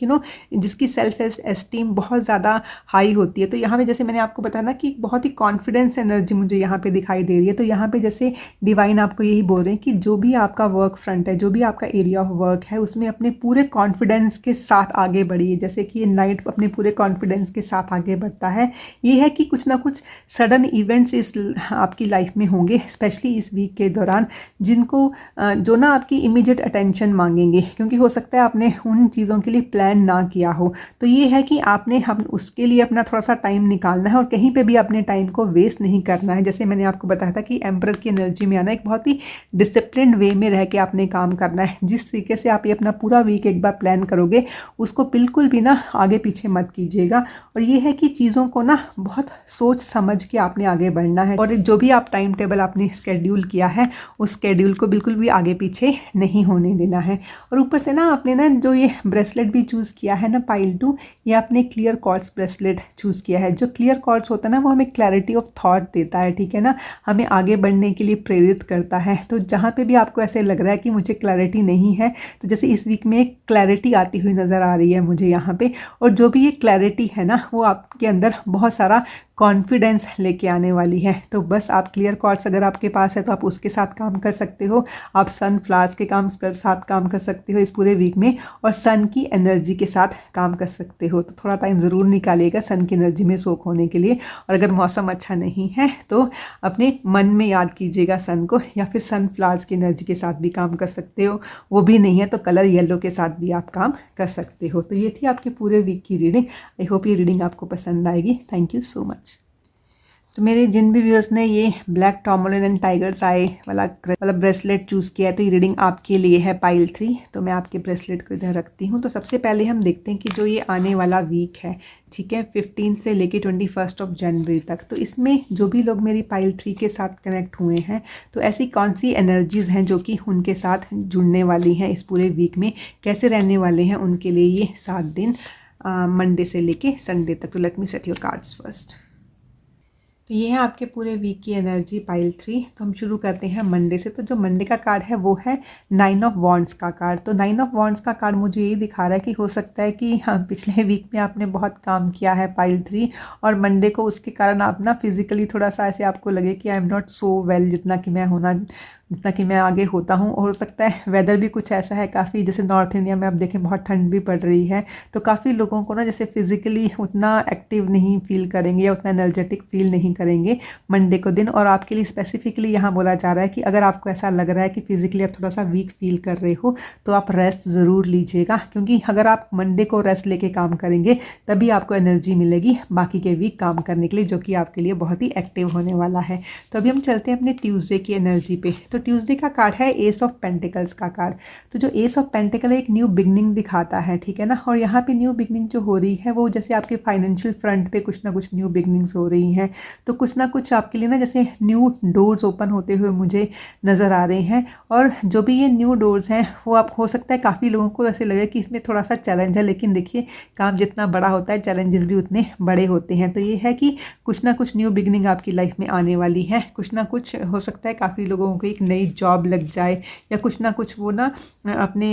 जिसकी सेल्फ एस्टीम बहुत ज़्यादा हाई होती है। तो यहाँ पे जैसे मैंने आपको बताया ना कि बहुत ही कॉन्फिडेंस एनर्जी मुझे यहाँ पे दिखाई दे रही है। तो यहाँ पे जैसे डिवाइन आपको यही बोल रहे हैं कि जो भी आपका वर्क फ्रंट है, जो भी आपका एरिया ऑफ वर्क है, उसमें अपने पूरे कॉन्फिडेंस के साथ आगे बढ़िए। जैसे कि ये नाइट अपने पूरे कॉन्फिडेंस के साथ आगे बढ़ता है। ये है कि कुछ ना कुछ सडन इवेंट्स इस आपकी लाइफ में होंगे, स्पेशली इस वीक के दौरान, जिनको जो ना आपकी इमीडिएट अटेंशन मांगेंगे, क्योंकि हो सकता है आपने उन चीज़ों के लिए प्लान ना किया हो। तो ये है कि आपने हम उसके लिए अपना थोड़ा सा टाइम निकालना है और कहीं पे भी अपने टाइम को वेस्ट नहीं करना है। जैसे मैंने आपको बताया था कि एम्परर की एनर्जी में आना, एक बहुत ही डिसिप्लिन वे में रह के आपने काम करना है। जिस तरीके से आप ये अपना पूरा वीक एक बार प्लान करोगे उसको बिल्कुल भी ना आगे पीछे मत कीजिएगा। और ये है कि चीज़ों को ना बहुत सोच समझ के आपने आगे बढ़ना है। और जो भी आप टाइम टेबल आपने स्केड्यूल किया है उस स्केड्यूल को बिल्कुल भी आगे पीछे नहीं होने देना है। और ऊपर से ना आपने ना जो ये ब्रेसलेट भी चूज़ किया है ना पाइल 2, ये आपने क्लियर क्वार्ट्ज ब्रेसलेट चूज़ किया है। जो क्लियर क्वार्ट्ज होता है ना वो हमें क्लैरिटी ऑफ थॉट देता है, ठीक है ना, हमें आगे बढ़ने के लिए प्रेरित करता है। तो जहाँ पे भी आपको ऐसे लग रहा है कि मुझे क्लैरिटी नहीं है, तो जैसे इस वीक में एक क्लैरिटी आती हुई नज़र आ रही है मुझे यहाँ पे, और जो भी ये क्लैरिटी है ना वो आपके अंदर बहुत सारा कॉन्फिडेंस लेके आने वाली है। तो बस आप क्लियर क्वार्ट्ज अगर आपके पास है तो आप उसके साथ काम कर सकते हो, आप सनफ्लावर्स के साथ काम कर सकते हो इस पूरे वीक में, और सन की एनर्जी के साथ काम कर सकते हो। तो थोड़ा टाइम ज़रूर निकालिएगा सन की एनर्जी में सोख होने के लिए। और अगर मौसम अच्छा नहीं है तो अपने मन में याद कीजिएगा सन को, या फिर सनफ्लावर्स की एनर्जी के साथ भी काम कर सकते हो। वो भी नहीं है तो कलर येलो के साथ भी आप काम कर सकते हो। तो ये थी आपके पूरे वीक की रीडिंग। आई होप ये रीडिंग आपको पसंद आएगी। Thank you so much. तो मेरे जिन भी व्यूअर्स ने ये ब्लैक टॉर्मोलिन एंड टाइगर्स आई वाला ब्रेसलेट चूज़ किया है तो ये रीडिंग आपके लिए है पाइल 3। तो मैं आपके ब्रेसलेट को इधर रखती हूँ। तो सबसे पहले हम देखते हैं कि जो ये आने वाला वीक है, ठीक है, 15 से लेके 21 जनवरी तक, तो इसमें जो भी लोग मेरी पाइल 3 के साथ कनेक्ट हुए हैं तो ऐसी कौन सी एनर्जीज़ हैं जो कि उनके साथ जुड़ने वाली हैं इस पूरे वीक में, कैसे रहने वाले हैं उनके लिए ये 7 दिन मंडे से लेके संडे तक। तो let me set your cards first. तो ये है आपके पूरे वीक की एनर्जी पाइल 3। तो हम शुरू करते हैं मंडे से। तो जो मंडे का कार्ड है वो है 9 ऑफ वॉन्ड्स का कार्ड। तो 9 ऑफ वॉन्ड्स का कार्ड मुझे ये दिखा रहा है कि हो सकता है कि हाँ पिछले वीक में आपने बहुत काम किया है पाइल 3, और मंडे को उसके कारण आप ना फिजिकली थोड़ा सा ऐसे आपको लगे कि I am not so well जितना कि मैं आगे होता हूँ। और हो सकता है वेदर भी कुछ ऐसा है काफ़ी, जैसे नॉर्थ इंडिया में आप देखें बहुत ठंड भी पड़ रही है, तो काफ़ी लोगों को ना जैसे फिज़िकली उतना एक्टिव नहीं फील करेंगे या उतना एनर्जेटिक फील नहीं करेंगे मंडे को दिन। और आपके लिए स्पेसिफिकली यहाँ बोला जा रहा है कि अगर आपको ऐसा लग रहा है कि फिज़िकली आप थोड़ा सा वीक फील कर रहे हो तो आप रेस्ट ज़रूर लीजिएगा, क्योंकि अगर आप मंडे को रेस्ट लेके काम करेंगे तभी आपको एनर्जी मिलेगी बाकी के वीक काम करने के लिए, जो कि आपके लिए बहुत ही एक्टिव होने वाला है। तो अभी हम चलते हैं अपने ट्यूसडे की एनर्जी पे। तो ट्यूसडे का कार्ड है एस ऑफ पेंटिकल्स का कार्ड। तो जो एस ऑफ पेंटिकल एक न्यू बिगनिंग दिखाता है, ठीक है ना, और यहाँ पे न्यू बिगनिंग जो हो रही है वो जैसे आपके फाइनेंशियल फ्रंट पे कुछ ना कुछ न्यू बिगनिंग्स हो रही हैं। तो कुछ ना कुछ आपके लिए ना जैसे न्यू डोर्स ओपन होते हुए मुझे नज़र आ रहे हैं। और जो भी ये न्यू डोर्स हैं वो आप हो सकता है काफ़ी लोगों को ऐसे लगे कि इसमें थोड़ा सा चैलेंज है, लेकिन देखिए काम जितना बड़ा होता है चैलेंजेस भी उतने बड़े होते हैं। तो ये है कि कुछ ना कुछ न्यू बिगनिंग आपकी लाइफ में आने वाली है। कुछ ना कुछ हो सकता है काफ़ी लोगों को एक नई जॉब लग जाए, या कुछ ना कुछ वो ना अपने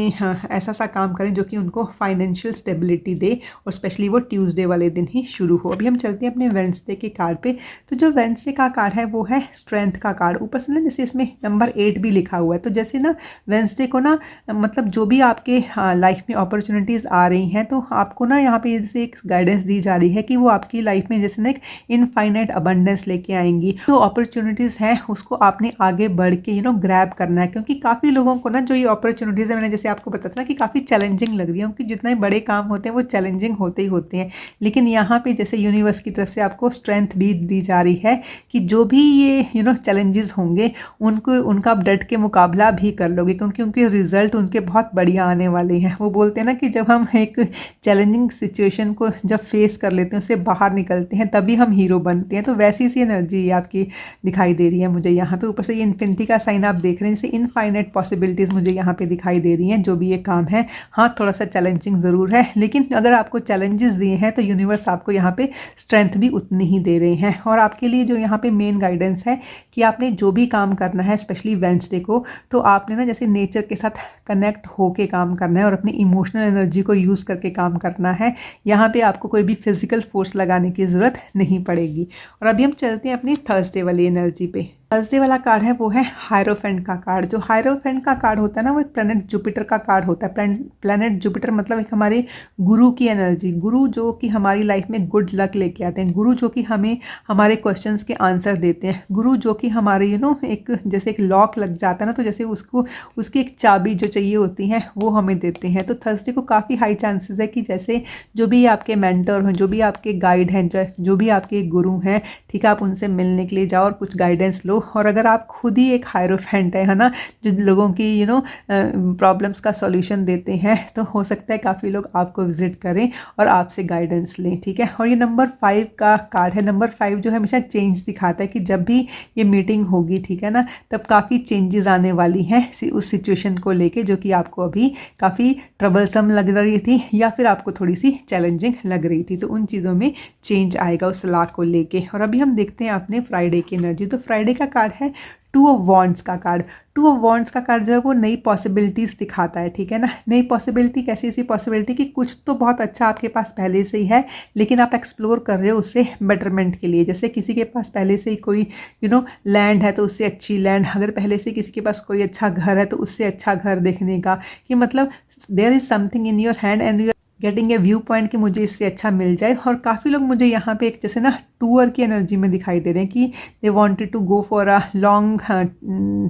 ऐसा सा काम करें जो कि उनको फाइनेंशियल स्टेबिलिटी दे, और स्पेशली वो ट्यूसडे वाले दिन ही शुरू हो। अभी हम चलते हैं अपने वेडनेसडे के कार्ड पे। तो जो वेडनेसडे का कार्ड है वो है स्ट्रेंथ का कार्ड। ऊपर से ना जैसे इसमें नंबर 8 भी लिखा हुआ है। तो जैसे ना वेडनेसडे को ना मतलब जो भी आपके लाइफ में अपॉर्चुनिटीज़ आ रही हैं तो आपको ना यहाँ पे जैसे एक गाइडेंस दी जा रही है कि वो आपकी लाइफ में जैसे ना एक इनफाइनाइट अबंडेंस लेके आएंगी। जो अपॉर्चुनिटीज़ हैं उसको आपने आगे बढ़ के ग्रैब करना है, क्योंकि काफ़ी लोगों को ना जो ये अपॉर्चुनिटीज़ है, मैंने जैसे आपको बताया था ना कि काफ़ी चैलेंजिंग लग रही है, क्योंकि जितने बड़े काम होते हैं वो चैलेंजिंग होते ही होते हैं। लेकिन यहाँ पे जैसे यूनिवर्स की तरफ से आपको स्ट्रेंथ भी दी जा रही है कि जो भी ये चैलेंजेस होंगे उनका आप डट के मुकाबला भी कर लोगे, क्योंकि उनके रिजल्ट उनके बहुत बढ़िया आने वाले हैं। वो बोलते हैं ना कि जब हम एक चैलेंजिंग सिचुएशन को जब फेस कर लेते हैं, उससे बाहर निकलते हैं, तभी हम हीरो बनते हैं। तो वैसी सी एनर्जी आपकी दिखाई दे रही है मुझे यहाँ पे। ऊपर से ये इन्फिनिटी का साइन आप देख रहे हैं, जैसे इनफाइनाइट पॉसिबिलिटीज़ मुझे यहाँ पे दिखाई दे रही हैं जो भी ये काम है। हाँ थोड़ा सा चैलेंजिंग ज़रूर है, लेकिन अगर आपको चैलेंजेस दिए हैं तो यूनिवर्स आपको यहाँ पे स्ट्रेंथ भी उतनी ही दे रहे हैं। और आपके लिए जो यहाँ पे मेन गाइडेंस है कि आपने जो भी काम करना है स्पेशली वेडनेसडे को, तो आपने ना जैसे नेचर के साथ कनेक्ट होके काम करना है और अपनी इमोशनल एनर्जी को यूज़ करके काम करना है। यहाँ पे आपको कोई भी फिजिकल फोर्स लगाने की ज़रूरत नहीं पड़ेगी। और अभी हम चलते हैं अपनी थर्सडे वाली एनर्जी पे। थर्सडे वाला कार्ड है वो है हायरोफेंट का कार्ड। जो हायरोफेंट का कार्ड होता है ना वो एक प्लैनेट जुपिटर का कार्ड होता है। प्लैनेट जुपिटर मतलब एक हमारे गुरु की एनर्जी, गुरु जो कि हमारी लाइफ में गुड लक लेके आते हैं, गुरु जो कि हमें हमारे क्वेश्चंस के आंसर देते हैं, गुरु जो कि हमारे एक जैसे एक लॉक लग जाता है ना, तो जैसे उसकी एक चाबी जो चाहिए होती है वो हमें देते हैं। तो थर्सडे को काफ़ी हाई चांसेस है कि जैसे जो भी आपके मेंटर हैं, जो भी आपके गाइड हैं, जो भी आपके गुरु हैं, ठीक है, आप उनसे मिलने के लिए जाओ और कुछ गाइडेंस लो करो। और अगर आप खुद ही एक हायरोफेंट है ना, जो लोगों की प्रॉब्लम्स का सॉल्यूशन देते हैं, तो हो सकता है काफ़ी लोग आपको विजिट करें और आपसे गाइडेंस लें, ठीक है। और ये नंबर 5 का कार्ड है। नंबर 5 जो है हमेशा चेंज दिखाता है कि जब भी ये मीटिंग होगी, ठीक है ना, तब काफ़ी चेंजेस आने वाली हैं उस सिचुएशन को लेके जो कि आपको अभी काफ़ी ट्रबलसम लग रही थी या फिर आपको थोड़ी सी चैलेंजिंग लग रही थी। तो उन चीज़ों में चेंज आएगा उस सलाह को लेके। और अभी हम देखते हैं अपने फ्राइडे की एनर्जी। तो फ्राइडे का कार्ड है 2 ऑफ वॉन्ड्स का कार्ड। 2 ऑफ वॉन्ड्स का कार्ड जो है वो नई पॉसिबिलिटीज़ दिखाता है, ठीक है ना। नई पॉसिबिलिटी कैसी? ऐसी पॉसिबिलिटी कि कुछ तो बहुत अच्छा आपके पास पहले से ही है, लेकिन आप एक्सप्लोर कर रहे हो उससे बेटरमेंट के लिए। जैसे किसी के पास पहले से ही कोई लैंड है तो उससे अच्छी लैंड, अगर पहले से किसी के पास कोई अच्छा घर है तो उससे अच्छा घर देखने का, कि मतलब there is something in your hand and you getting a viewpoint कि मुझे इससे अच्छा मिल जाए। और काफ़ी लोग मुझे यहाँ पे एक जैसे ना टूर की एनर्जी में दिखाई दे रहे हैं कि they wanted to go for a long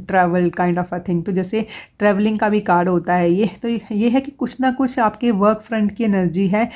travel kind of a thing. तो जैसे ट्रैवलिंग का भी कार्ड होता है ये, तो ये है कि कुछ ना कुछ आपके वर्क फ्रंट की एनर्जी है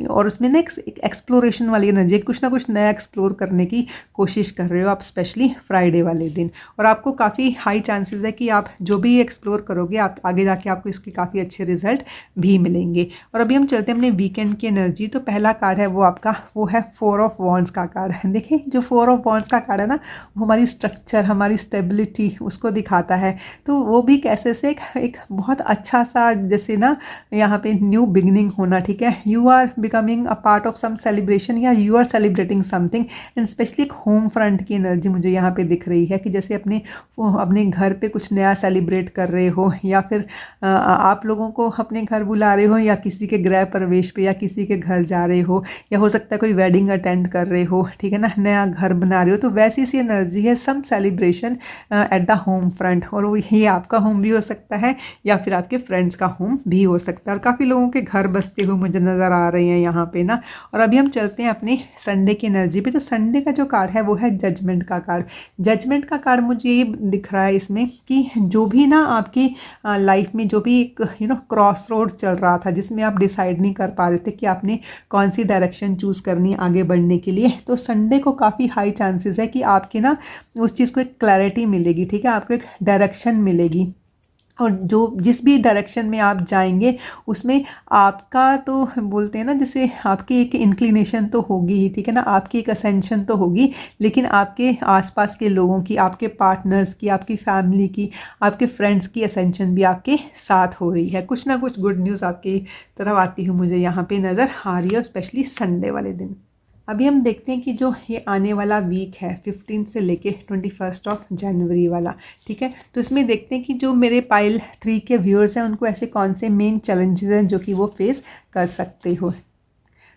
और उसमें ना एक एक्सप्लोरेशन वाली एनर्जी है, कुछ ना कुछ नया एक्सप्लोर करने की कोशिश कर रहे हो आप, स्पेशली फ्राइडे वाले दिन। और आपको काफ़ी हाई चांसेस है कि आप जो भी एक्सप्लोर करोगे आप आगे जाके आपको इसके काफ़ी अच्छे रिजल्ट भी मिलेंगे। और अभी हम चलते हैं अपने वीकेंड की एनर्जी। तो पहला कार्ड है वो आपका, वो है 4 ऑफ वॉन्ड्स का कार्ड है। देखिए जो 4 ऑफ वॉन्ड्स का कार्ड है ना, वो हमारी स्ट्रक्चर, हमारी स्टेबिलिटी उसको दिखाता है। तो वो भी कैसे से एक बहुत अच्छा सा जैसे ना यहाँ पे न्यू बिगनिंग होना, ठीक है। You are becoming a part of some celebration या you are celebrating something and especially एक होम फ्रंट की एनर्जी मुझे यहाँ पे दिख रही है कि जैसे अपने घर पे कुछ नया सेलिब्रेट कर रहे हो, या फिर आप लोगों को अपने घर बुला रहे हो, या किसी के गृह प्रवेश पे या किसी के घर जा रहे हो, या हो सकता है कोई वेडिंग अटेंड कर रहे हो, ठीक है ना, नया घर बना रहे हो। तो वैसी सी एनर्जी है, some celebration at the home front. और वो ये आपका होम भी हो सकता है या फिर आपके फ्रेंड्स का होम भी हो सकता है। और काफ़ी लोगों के घर बसते हुए मुझे नज़र आ रहे हैं यहाँ पे ना। और अभी हम चलते हैं अपनी संडे की एनर्जी पे। तो संडे का जो कार्ड है वो है जजमेंट का कार्ड। जजमेंट का कार्ड मुझे ये दिख रहा है इसमें कि जो भी ना आपकी लाइफ में जो भी एक क्रॉस रोड चल रहा था, जिसमें आप डिसाइड नहीं कर पा रहे थे कि आपने कौन सी डायरेक्शन चूज़ करनी है आगे बढ़ने के लिए, तो संडे को काफ़ी हाई चांसेस है कि आपके ना उस चीज़ को एक क्लैरिटी मिलेगी, ठीक है, आपको एक डायरेक्शन मिलेगी। और जो जिस भी डायरेक्शन में आप जाएंगे उसमें आपका तो बोलते हैं ना, जैसे आपकी एक इंक्लिनेशन तो होगी ही, ठीक है ना, आपकी एक असेंशन तो होगी, लेकिन आपके आसपास के लोगों की, आपके पार्टनर्स की, आपकी फैमिली की, आपके फ्रेंड्स की असेंशन भी आपके साथ हो रही है। कुछ ना कुछ गुड न्यूज़ आपकी तरफ आती हुई मुझे यहाँ पे नज़र आ रही है, स्पेशली संडे वाले दिन। अभी हम देखते हैं कि जो ये आने वाला वीक है 15 से लेके 21 ऑफ जनवरी वाला, ठीक है, तो इसमें देखते हैं कि जो मेरे पाइल 3 के व्यूअर्स हैं उनको ऐसे कौन से मेन चैलेंजेस हैं जो कि वो फेस कर सकते हो।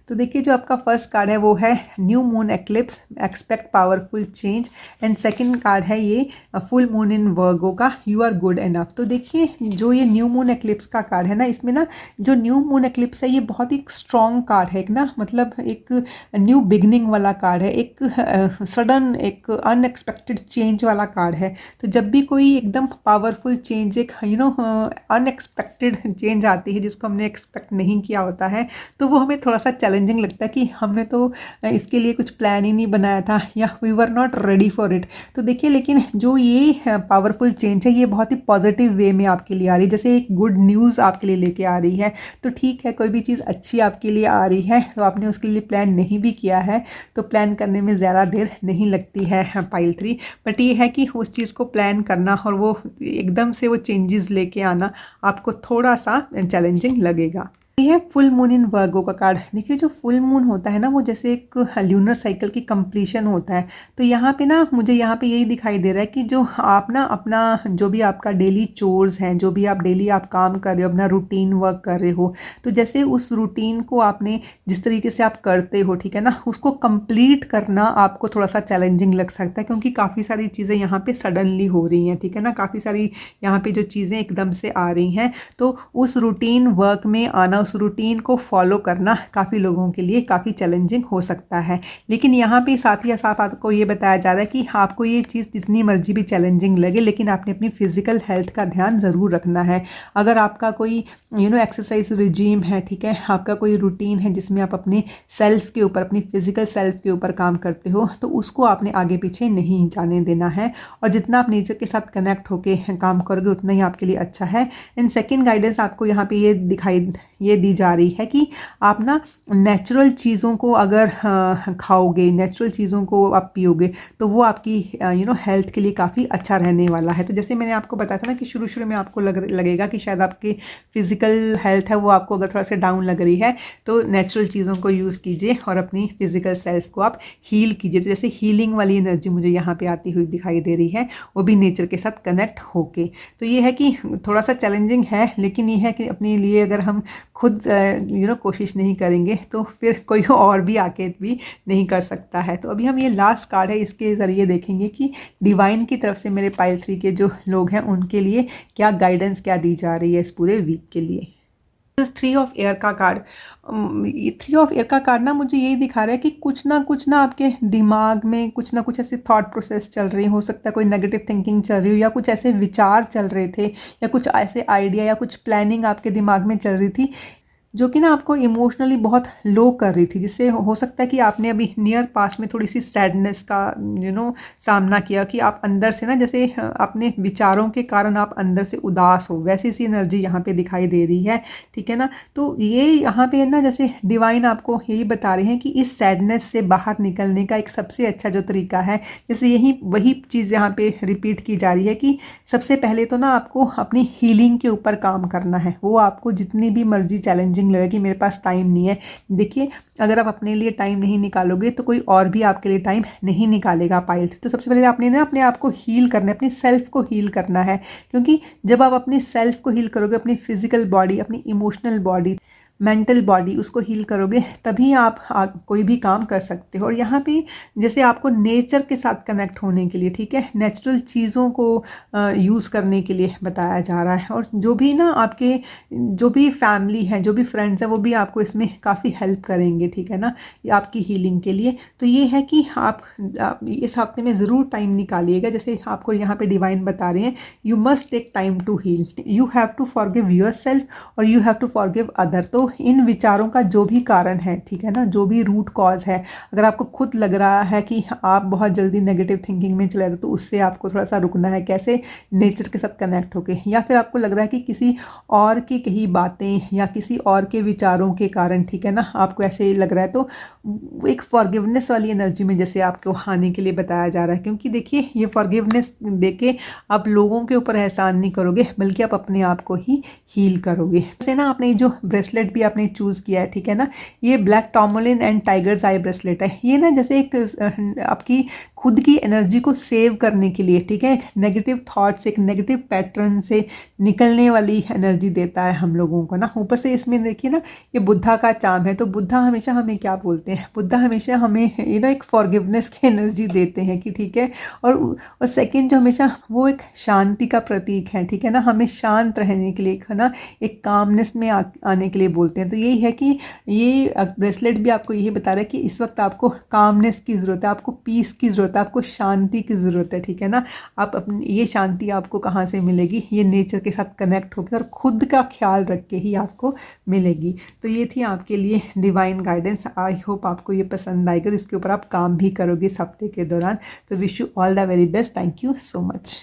तो देखिए जो आपका फर्स्ट कार्ड है वो है new moon eclipse, expect powerful change. And second card है ये फुल मून इन वर्गो का, यू आर गुड इनफ। तो देखिए जो ये न्यू मून एक्लिप्स का कार्ड है ना, इसमें ना जो न्यू मून एक्लिप्स है ये बहुत ही स्ट्रॉन्ग कार्ड है, एक ना मतलब एक न्यू बिगनिंग वाला कार्ड है, एक सडन एक अनएक्सपेक्टेड चेंज वाला कार्ड है। तो जब भी कोई एकदम पावरफुल चेंज, एक अनएक्सपेक्टेड चेंज आती है जिसको हमने एक्सपेक्ट नहीं किया होता है, तो वो हमें थोड़ा सा चैलेंजिंग लगता है कि हमने तो इसके लिए कुछ प्लान ही नहीं बनाया था या we were not ready for it. तो देखिए लेकिन जो ये पावरफुल चेंज है ये बहुत ही पॉजिटिव वे में आपके लिए आ रही है, जैसे एक गुड न्यूज़ आपके लिए लेके आ रही है। तो ठीक है, कोई भी चीज़ अच्छी आपके लिए आ रही है तो आपने उसके लिए प्लान नहीं भी किया है तो प्लान करने में ज़्यादा देर नहीं लगती है पाइल 3। बट ये है कि उस चीज़ को प्लान करना और वो एकदम से वो चेंजेस लेके आना आपको थोड़ा सा चैलेंजिंग लगेगा। ये है फुल मून इन वर्गो का कार्ड। देखिए जो फुल मून होता है ना वो जैसे एक ल्यूनर साइकिल की कंप्लीशन होता है। तो यहाँ पे ना मुझे यहाँ पे यही दिखाई दे रहा है कि जो आप ना अपना जो भी आपका डेली चोर्स हैं, जो भी आप डेली आप काम कर रहे हो, अपना रूटीन वर्क कर रहे हो, तो जैसे उस रूटीन को आपने जिस तरीके से आप करते हो, ठीक है ना, उसको कंप्लीट करना आपको थोड़ा सा चैलेंजिंग लग सकता है क्योंकि काफ़ी सारी चीज़ें यहाँ पे सडनली हो रही हैं, ठीक है ना, काफ़ी सारी यहाँ पे जो चीज़ें एकदम से आ रही हैं। तो उस रूटीन वर्क में आना, उस रूटीन को फॉलो करना काफ़ी लोगों के लिए काफ़ी चैलेंजिंग हो सकता है। लेकिन यहाँ पे साथ ही साथ आपको ये बताया जा रहा है कि आपको ये चीज़ जितनी मर्जी भी चैलेंजिंग लगे, लेकिन आपने अपनी फ़िज़िकल हेल्थ का ध्यान ज़रूर रखना है। अगर आपका कोई एक्सरसाइज रिजीम है, ठीक है, आपका कोई रूटीन है जिसमें आप अपने सेल्फ के ऊपर, अपनी फ़िज़िकल सेल्फ के ऊपर काम करते हो, तो उसको आपने आगे पीछे नहीं जाने देना है। और जितना आप नेचर के साथ कनेक्ट होके काम करोगे उतना ही आपके लिए अच्छा है। एंड सेकंड गाइडेंस आपको यहाँ पे ये दी जा रही है कि आप ना नेचुरल चीज़ों को अगर खाओगे, नेचुरल चीज़ों को आप पियोगे, तो वो आपकी हेल्थ के लिए काफ़ी अच्छा रहने वाला है। तो जैसे मैंने आपको बताया था ना कि शुरू में आपको लगेगा कि शायद आपकी फ़िज़िकल हेल्थ है वो आपको अगर थोड़ा सा डाउन लग रही है, तो नेचुरल चीज़ों को यूज़ कीजिए और अपनी फ़िज़िकल सेल्फ को आप हील कीजिए। तो जैसे हीलिंग वाली एनर्जी मुझे यहाँ पे आती हुई दिखाई दे रही है, वो भी नेचर के साथ कनेक्ट होके। तो ये है कि थोड़ा सा चैलेंजिंग है, लेकिन ये है कि अपने लिए अगर हम खुद कोशिश नहीं करेंगे तो फिर कोई और भी आके भी नहीं कर सकता है। तो अभी हम ये लास्ट कार्ड है, इसके ज़रिए देखेंगे कि डिवाइन की तरफ से मेरे पाइल 3 के जो लोग हैं उनके लिए क्या गाइडेंस क्या दी जा रही है इस पूरे वीक के लिए। 3 ऑफ एयर का कार्ड, 3 ऑफ एयर का कार्ड ना मुझे यही दिखा रहा है कि कुछ ना आपके दिमाग में कुछ ना कुछ ऐसे थॉट प्रोसेस चल रही हो सकता है, कोई नेगेटिव थिंकिंग चल रही हो या कुछ ऐसे विचार चल रहे थे या कुछ ऐसे आइडिया या कुछ प्लानिंग आपके दिमाग में चल रही थी जो कि ना आपको इमोशनली बहुत लो कर रही थी, जिससे हो सकता है कि आपने अभी नियर पास में थोड़ी सी सैडनेस का सामना किया कि आप अंदर से ना जैसे अपने विचारों के कारण आप अंदर से उदास हो, वैसी सी एनर्जी यहाँ पे दिखाई दे रही है, ठीक है ना। तो ये यहाँ पे ना जैसे डिवाइन आपको यही बता रहे हैं कि इस सैडनेस से बाहर निकलने का एक सबसे अच्छा जो तरीका है, जैसे वही चीज़ यहाँ पे रिपीट की जा रही है कि सबसे पहले तो ना आपको अपनी हीलिंग के ऊपर काम करना है। वो आपको जितनी भी मर्जी चैलेंजिंग लगे कि मेरे पास टाइम नहीं है, देखिए अगर आप अपने लिए टाइम नहीं निकालोगे तो कोई और भी आपके लिए टाइम नहीं निकालेगा पाइल। तो सबसे पहले आपने ना अपने आप को हील करना है, अपनी सेल्फ को हील करना है, क्योंकि जब आप अपनी सेल्फ को हील करोगे, अपनी फिजिकल बॉडी, अपनी इमोशनल बॉडी, मेंटल बॉडी, उसको हील करोगे तभी आप कोई भी काम कर सकते हो। और यहाँ पे जैसे आपको नेचर के साथ कनेक्ट होने के लिए, ठीक है, नेचुरल चीज़ों को यूज़ करने के लिए बताया जा रहा है। और जो भी ना आपके जो भी फैमिली है, जो भी फ्रेंड्स हैं, वो भी आपको इसमें काफ़ी हेल्प करेंगे, ठीक है ना, आपकी हीलिंग के लिए। तो ये है कि आप इस हफ्ते में ज़रूर टाइम निकालिएगा। जैसे आपको यहाँ पे डिवाइन बता रहे हैं, you must take time to heal, you have to forgive yourself और you have to forgive other. तो इन विचारों का जो भी कारण है, ठीक है ना, जो भी रूट कॉज है, अगर आपको खुद लग रहा है कि आप बहुत जल्दी नेगेटिव थिंकिंग में चले जाते हो, तो उससे आपको थोड़ा सा रुकना है, कैसे नेचर के साथ कनेक्ट होके। या फिर आपको लग रहा है कि किसी और की कही बातें या किसी और के विचारों के कारण, ठीक है ना, आपको ऐसे लग रहा है, तो एक फॉरगिवनेस वाली एनर्जी में जैसे आपको आने के लिए बताया जा रहा है। क्योंकि देखिए ये फॉरगिवनेस देके आप लोगों के ऊपर एहसान नहीं करोगे, बल्कि आप अपने आप को ही हील करोगे। जैसे ना आपने जो ब्रेसलेट भी आपने चूज़ किया है, ठीक है ना, ये black tourmaline and tiger's eye bracelet है। ये ना जैसे एक आपकी खुद की एनर्जी को सेव करने के लिए, ठीक है, नेगेटिव थॉट्स, एक नेगेटिव पैटर्न से निकलने वाली एनर्जी देता है हम लोगों को ना। ऊपर से इसमें देखिए ना ये बुद्धा का चाम है, तो बुद्धा हमेशा हमें क्या बोलते हैं, बुद्धा हमेशा हमें एक फॉरगिवनेस की एनर्जी देते हैं कि ठीक है। और सेकंड जो हमेशा वो एक शांति का प्रतीक है, ठीक है ना, हमें शांत रहने के लिए, है ना, एक कामनेस में आने के लिए बोलते हैं। तो यही है कि ये ब्रेसलेट भी आपको यही बता रहा है कि इस वक्त आपको कामनेस की ज़रूरत है, आपको पीस की ज़रूरत है, आपको शांति की ज़रूरत है, ठीक है ना। आप अपनी ये शांति आपको कहाँ से मिलेगी, ये नेचर के साथ कनेक्ट होकर और खुद का ख्याल रख के ही आपको मिलेगी। तो ये थी आपके लिए डिवाइन गाइडेंस। आई होप आपको ये पसंद आएगा और इसके ऊपर आप काम भी करोगे इस हफ्ते के दौरान। तो wish you all the very best. Thank you so much.